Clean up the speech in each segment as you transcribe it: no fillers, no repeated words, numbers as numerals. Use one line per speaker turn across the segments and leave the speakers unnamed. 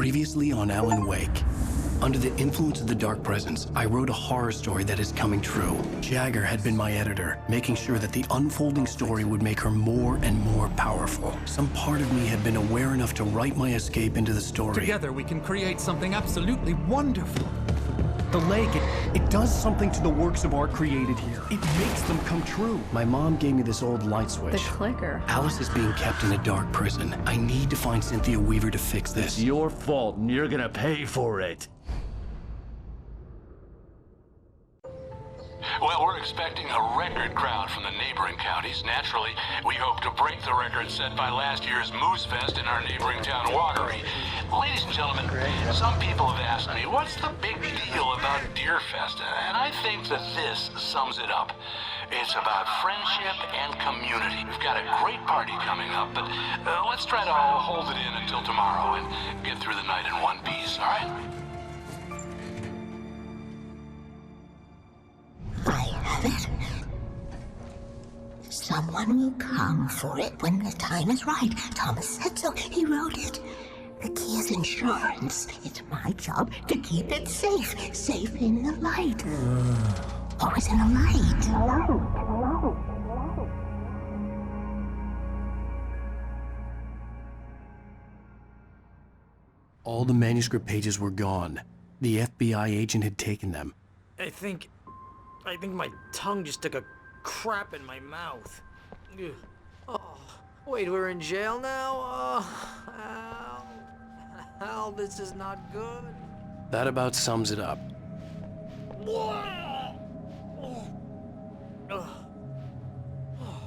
Previously on Alan Wake. Under the influence of the dark presence, I wrote a horror story that is coming true. Jagger had been my editor, making sure that the unfolding story would make her more and more powerful. Some part of me had been aware enough to write my escape into the story.
Together we can create something absolutely wonderful.
The lake, it does something to the works of art created here. It makes them come true.
My mom gave me this old light switch.
The clicker.
Alice is being kept in a dark prison. I need to find Cynthia Weaver to fix this.
It's your fault, and you're gonna pay for it.
Well, we're expecting a record crowd from the neighboring counties. Naturally, we hope to break the record set by last year's Moose Fest in our neighboring town, Watery. Ladies and gentlemen, some people have asked me, what's the big deal about Deer Fest? And I think that this sums it up. It's about friendship and community. We've got a great party coming up, but let's try to hold it in until tomorrow and get through the night in one piece, all right?
I have it. Someone will come for it when the time is right. Thomas said so. He wrote it. The key is insurance. It's my job to keep it safe. Safe in the light. Always in the light.
All the manuscript pages were gone. The FBI agent had taken them.
I think my tongue just took a crap in my mouth. Ugh. Oh, wait, we're in jail now? Oh, Al, this is not good.
That about sums it up.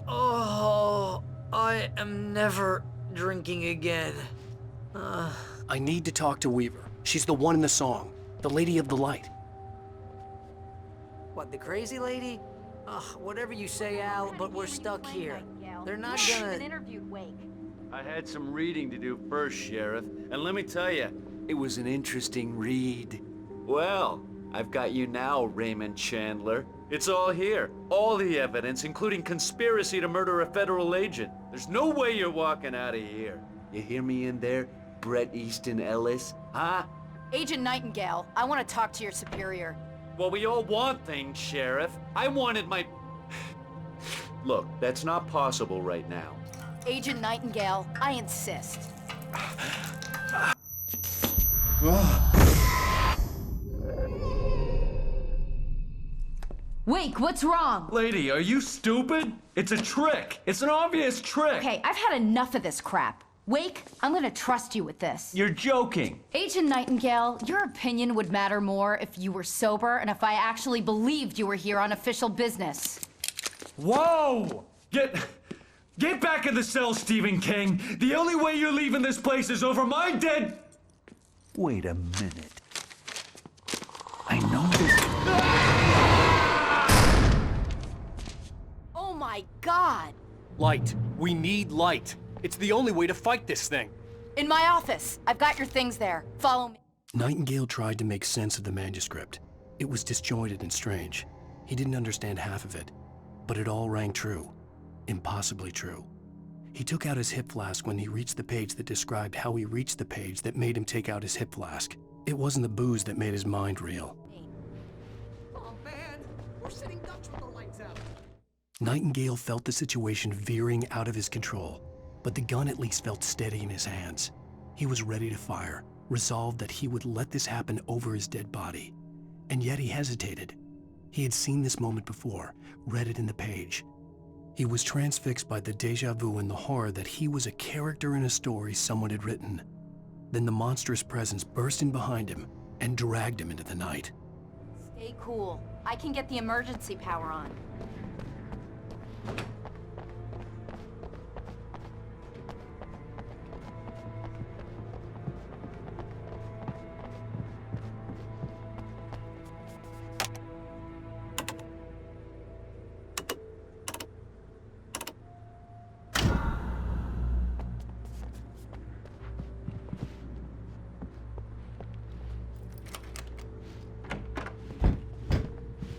Oh, I am never drinking again.
I need to talk to Weaver. She's the one in the song. The Lady of the Light.
What, the crazy lady? Whatever you say, Al, but we're stuck here. They're not gonna...
interviewed Wake.
I had some reading to do first, Sheriff, and let me tell you, it was an interesting read. Well, I've got you now, Raymond Chandler. It's all here. All the evidence, including conspiracy to murder a federal agent. There's no way you're walking out of here. You hear me in there, Bret Easton Ellis? Huh?
Agent Nightingale, I want to talk to your superior.
Well, we all want things, Sheriff. I wanted my... Look, that's not possible right now.
Agent Nightingale, I insist. Wake, what's wrong?
Lady, are you stupid? It's a trick. It's an obvious trick.
Okay, I've had enough of this crap. Wake, I'm gonna trust you with this.
You're joking.
Agent Nightingale, your opinion would matter more if you were sober and if I actually believed you were here on official business.
Whoa! Get back in the cell, Stephen King. The only way you're leaving this place is over my dead... Wait a minute. I know this...
Oh my God!
Light. We need light. It's the only way to fight this thing.
In my office. I've got your things there. Follow me.
Nightingale tried to make sense of the manuscript. It was disjointed and strange. He didn't understand half of it, but it all rang true. Impossibly true. He took out his hip flask when he reached the page that described how he reached the page that made him take out his hip flask. It wasn't the booze that made his mind reel.
Oh, man, we're sitting ducks with the lights out.
Nightingale felt the situation veering out of his control, but the gun at least felt steady in his hands. He was ready to fire, resolved that he would let this happen over his dead body. And yet he hesitated. He had seen this moment before, read it in the page. He was transfixed by the deja vu and the horror that he was a character in a story someone had written. Then the monstrous presence burst in behind him and dragged him into the night.
Stay cool. I can get the emergency power on.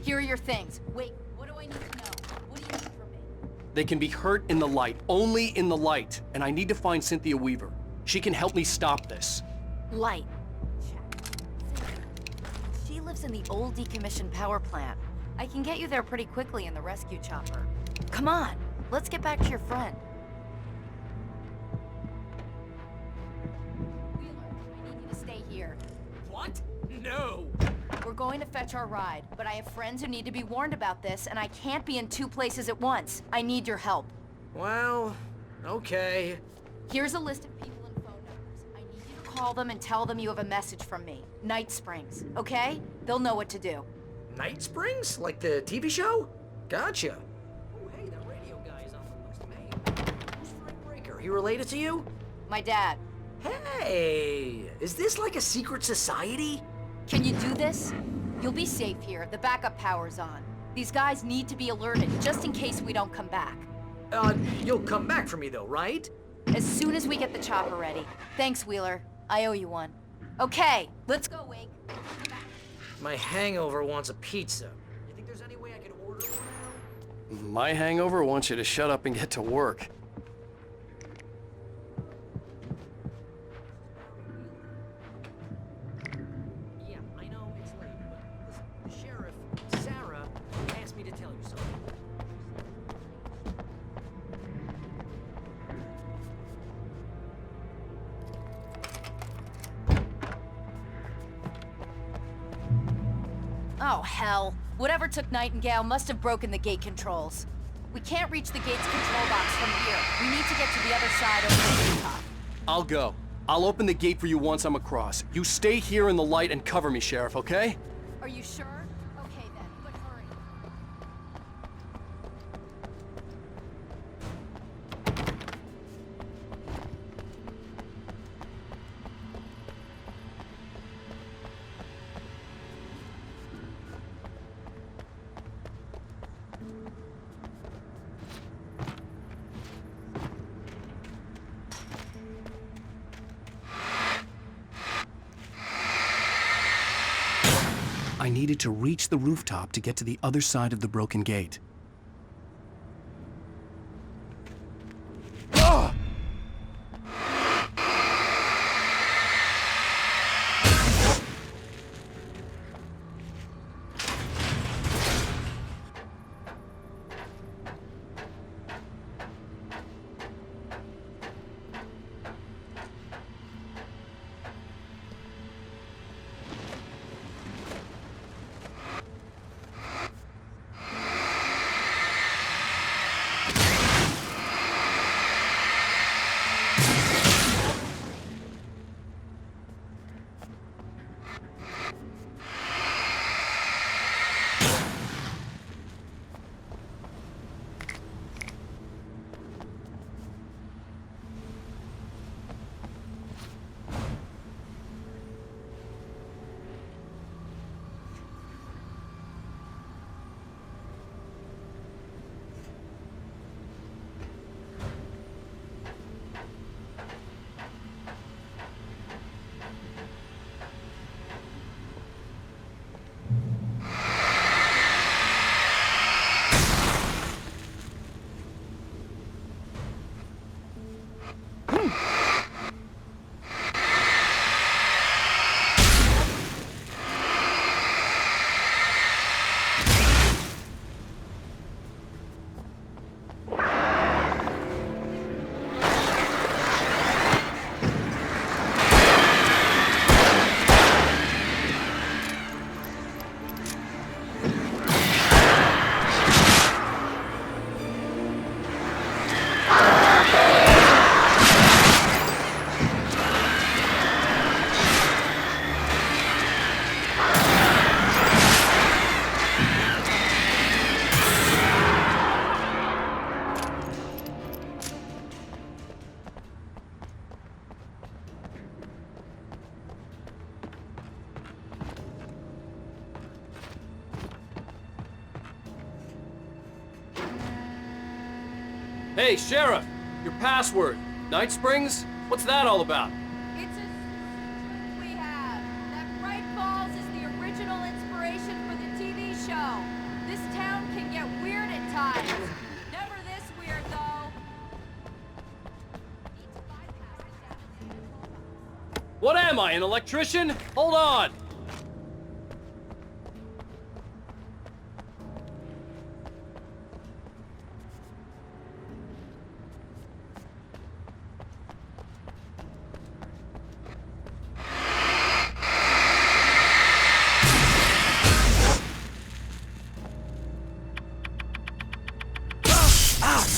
Here are your things. Wait, what do I need to know? What do you need from me?
They can be hurt in the light, only in the light, and I need to find Cynthia Weaver. She can help me stop this.
Light. Check. She lives in the old decommissioned power plant. I can get you there pretty quickly in the rescue chopper. Come on, let's get back to your friend. Wheeler, I need you to stay here.
What? No!
We're going to fetch our ride, but I have friends who need to be warned about this, and I can't be in 2 places at once. I need your help.
Well, okay.
Here's a list of people and phone numbers. I need you to call them and tell them you have a message from me. Night Springs, okay? They'll know what to do.
Night Springs? Like the TV show? Gotcha. Oh, hey, that radio guy is on the list. Hey, who's Frank Breaker? He related to you?
My dad.
Hey, is this like a secret society?
Can you do this? You'll be safe here. The backup power's on. These guys need to be alerted, just in case we don't come back.
You'll come back for me though, right?
As soon as we get the chopper ready. Thanks, Wheeler. I owe you one. Okay, let's go, Wake.
My hangover wants a pizza. You think there's any way I could order one now?
My hangover wants you to shut up and get to work.
Yeah, I know it's late, but listen, the sheriff, Sarah, asked me to tell you something.
Oh, hell. Whatever took Nightingale must have broken the gate controls. We can't reach the gate's control box from here. We need to get to the other side over the rooftop.
I'll go. I'll open the gate for you once I'm across. You stay here in the light and cover me, Sheriff, okay?
Are you sure? Okay then, but hurry.
I needed to reach the rooftop to get to the other side of the broken gate.
Hey, Sheriff! Your password. Night Springs? What's that all about?
It's a secret we have. That Bright Falls is the original inspiration for the TV show. This town can get weird at times. Never this weird, though. Need to bypass the damage.
What am I, an electrician? Hold on!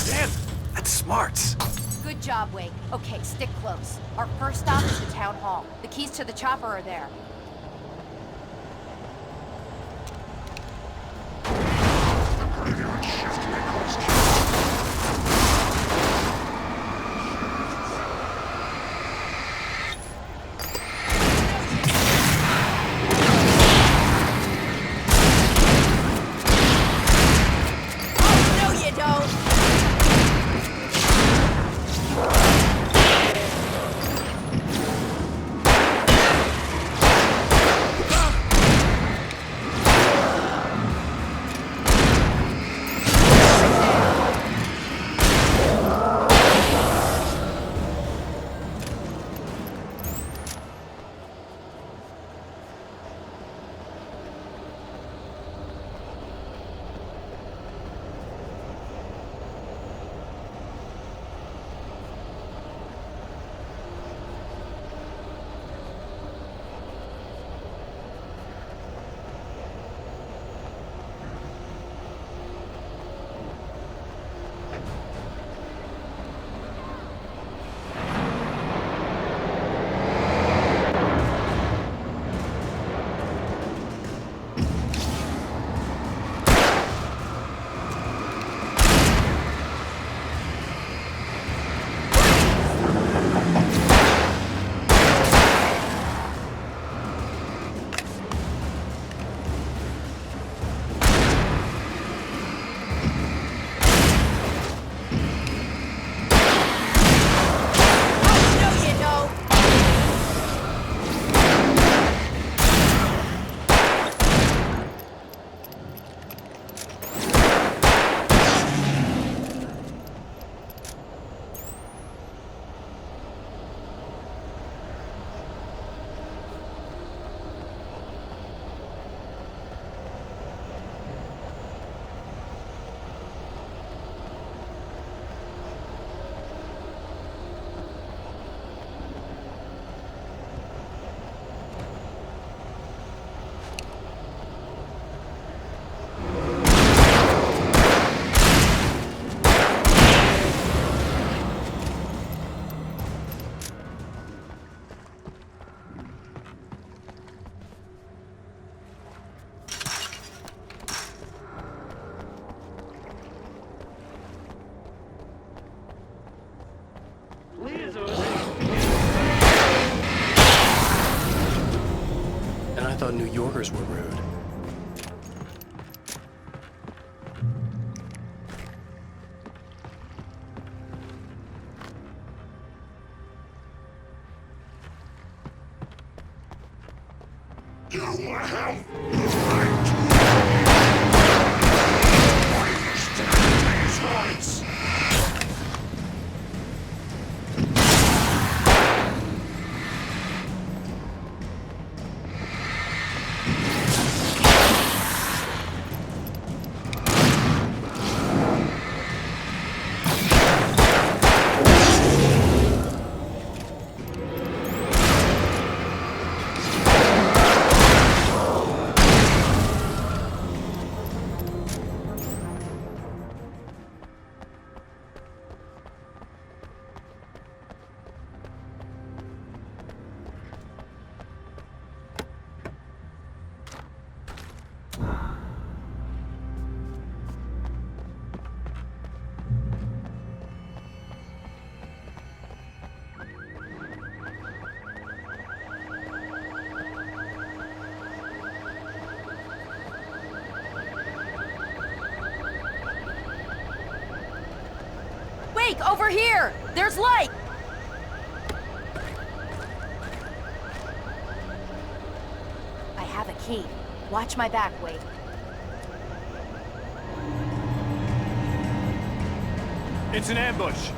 Damn! That's smarts.
Good job, Wake. Okay, stick close. Our first stop is the town hall. The keys to the chopper are there. Oh, no, you don't!
And I thought New Yorkers were rude.
Wake, over here! There's light! I have a key. Watch my back, Wake.
It's an ambush.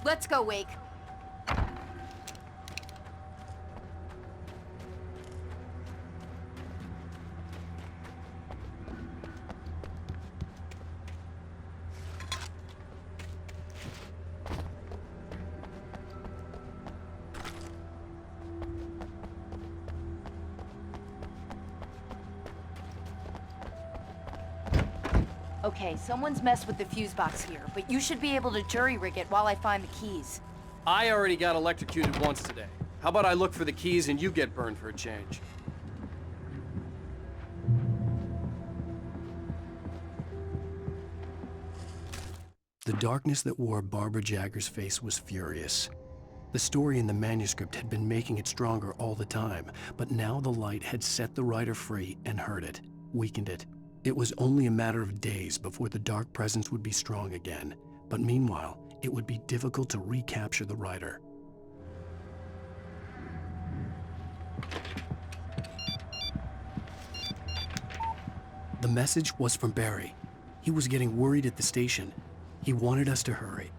Let's go, Wake. Okay, someone's messed with the fuse box here, but you should be able to jury-rig it while I find the keys.
I already got electrocuted once today. How about I look for the keys and you get burned for a change?
The darkness that wore Barbara Jagger's face was furious. The story in the manuscript had been making it stronger all the time, but now the light had set the writer free and hurt it, weakened it. It was only a matter of days before the dark presence would be strong again, but meanwhile, it would be difficult to recapture the writer. The message was from Barry. He was getting worried at the station. He wanted us to hurry.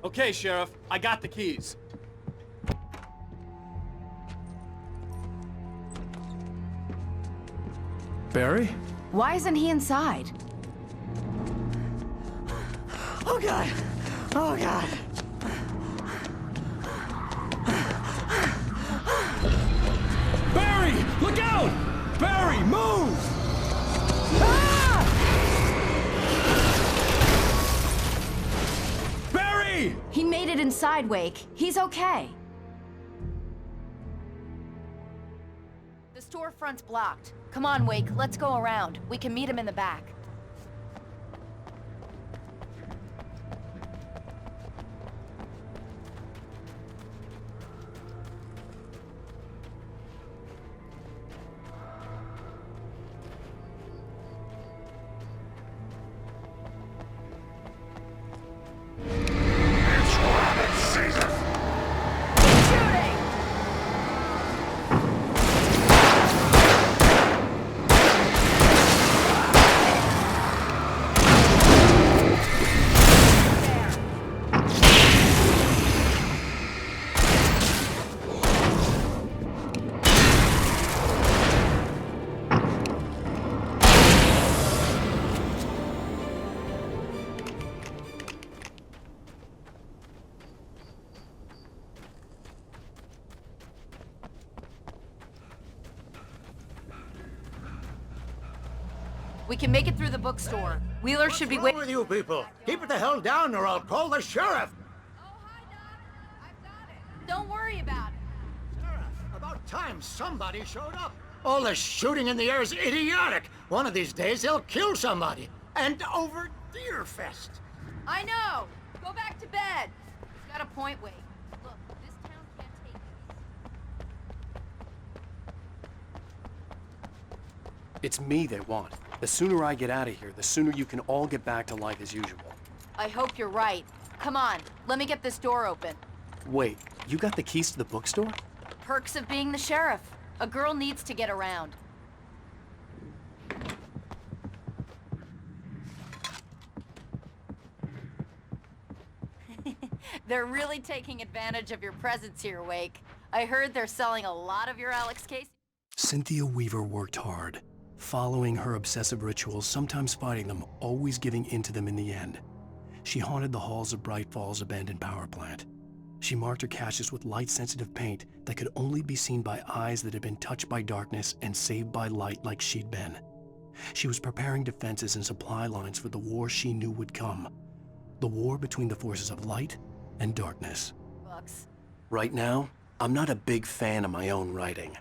Okay, Sheriff, I got the keys.
Barry?
Why isn't he inside?
Oh God! Oh God!
Barry! Look out! Barry, move! Barry!
He made it inside, Wake. He's okay. The storefront's blocked. Come on, Wake, let's go around. We can meet him in the back. We can make it through the bookstore. Wheeler should be waiting.
What's wrong with you people? Keep it the hell down or I'll call the sheriff.
Oh, hi, Doc. I've got it. Don't worry about it.
Sheriff, about time somebody showed up. All this shooting in the air is idiotic. One of these days they'll kill somebody. And over Deerfest.
I know. Go back to bed. He's got a point, Wake. Look, this town
It's me they want. The sooner I get out of here, the sooner you can all get back to life as usual.
I hope you're right. Come on, let me get this door open.
Wait, you got the keys to the bookstore?
Perks of being the sheriff. A girl needs to get around. They're really taking advantage of your presence here, Wake. I heard they're selling a lot of your Alex Casey.
Cynthia Weaver worked hard, following her obsessive rituals, sometimes fighting them, always giving in to them in the end. She haunted the halls of Bright Falls abandoned power plant. She marked her caches with light-sensitive paint that could only be seen by eyes that had been touched by darkness and saved by light like she'd been. She was preparing defenses and supply lines for the war she knew would come. The war between the forces of light and darkness.
Bucks.
Right now, I'm not a big fan of my own writing.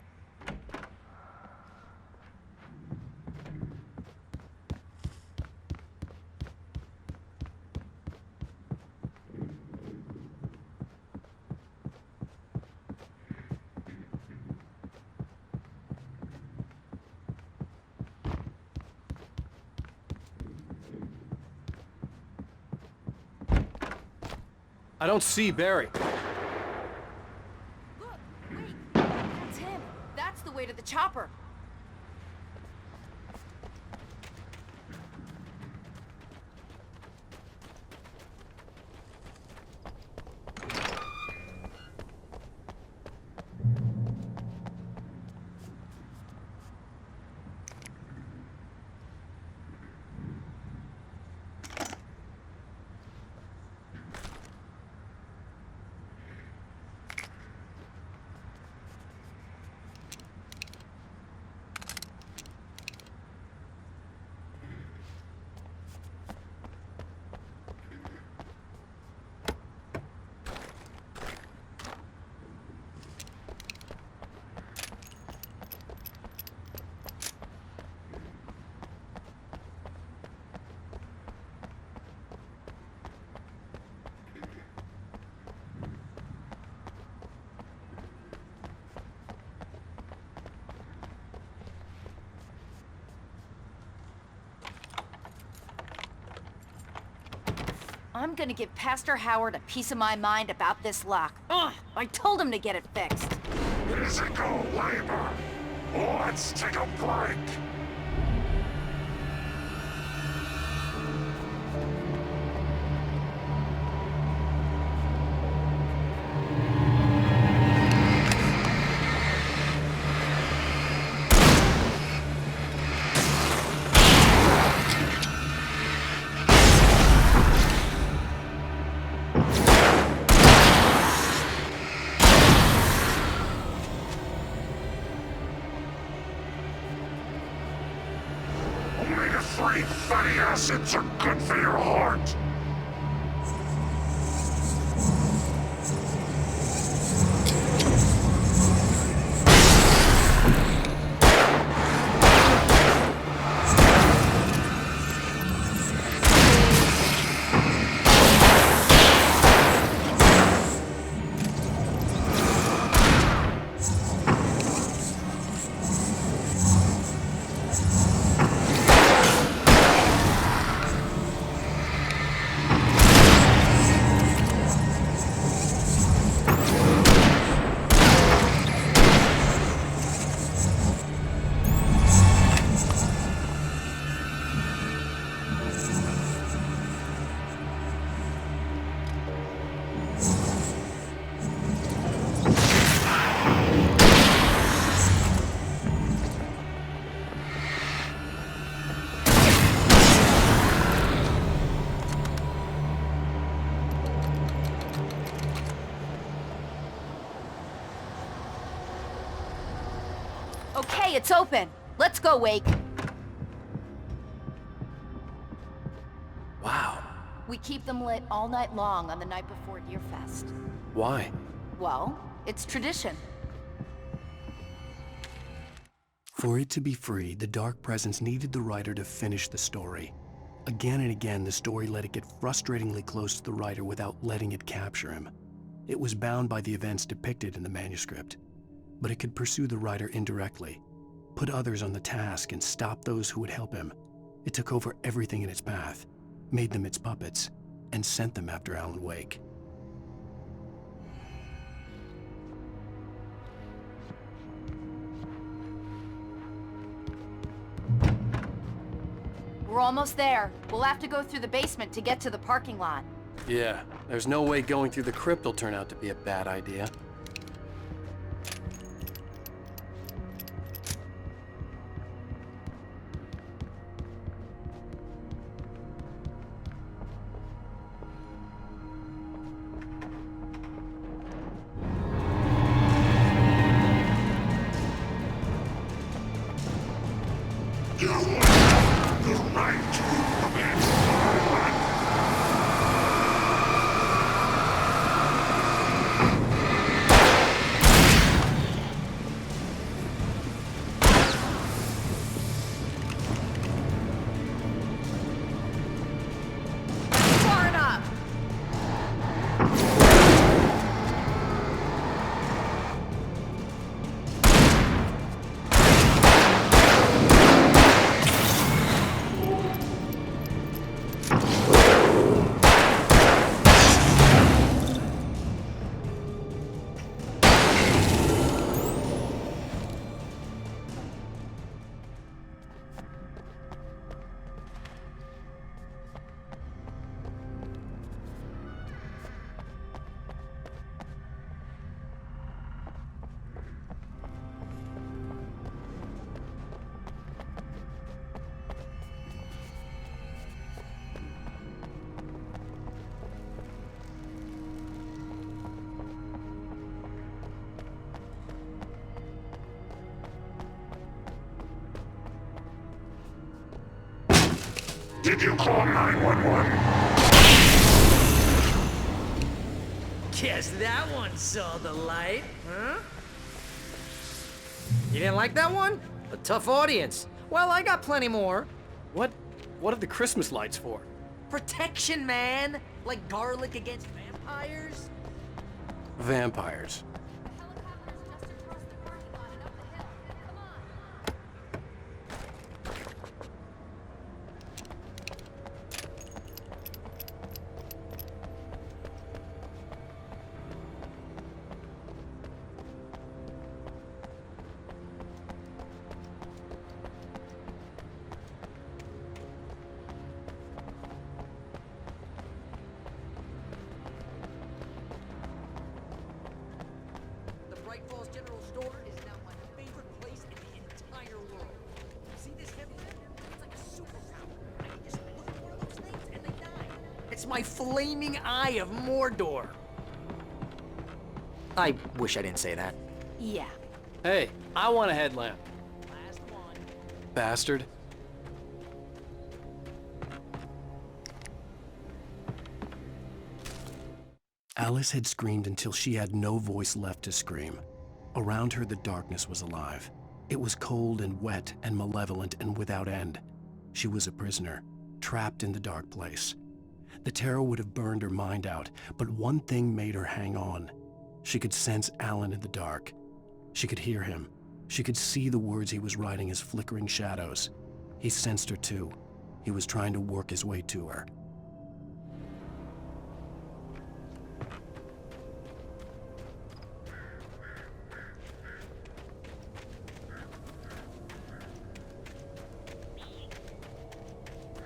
I don't see Barry.
Look, wait. That's him. That's the way to the chopper. I'm gonna give Pastor Howard a piece of my mind about this lock. Ugh, I told him to get it fixed.
Physical labor. Let's take a break. Omega-3 fatty acids are good for your heart.
Okay, it's open. Let's go, Wake.
Wow.
We keep them lit all night long on the night before Deerfest.
Why?
Well, it's tradition.
For it to be free, the Dark Presence needed the writer to finish the story. Again and again, the story let it get frustratingly close to the writer without letting it capture him. It was bound by the events depicted in the manuscript, but it could pursue the writer indirectly. put others on the task, and stop those who would help him. It took over everything in its path, made them its puppets, and sent them after Alan Wake.
We're almost there. We'll have to go through the basement to get to the parking lot.
Yeah, there's no way going through the crypt will turn out to be a bad idea.
Far enough!
Did you call 911?
Guess that one saw the light, huh? You didn't like that one? A tough audience. Well, I got plenty more.
What are the Christmas lights for?
Protection, man! Like garlic against vampires?
Vampires.
The Bright Falls General Store is now my favorite place in the entire world. See this heavy? It's like a superpower. I can just look at one of those things and they die. It's my flaming eye of Mordor. I wish I didn't say that.
Yeah.
Hey, I want a headlamp.
Last one.
Bastard.
Alice had screamed until she had no voice left to scream. Around her, the darkness was alive. It was cold and wet and malevolent and without end. She was a prisoner, trapped in the dark place. The terror would have burned her mind out, but one thing made her hang on. She could sense Alan in the dark. She could hear him. She could see the words he was writing as flickering shadows. He sensed her too. He was trying to work his way to her.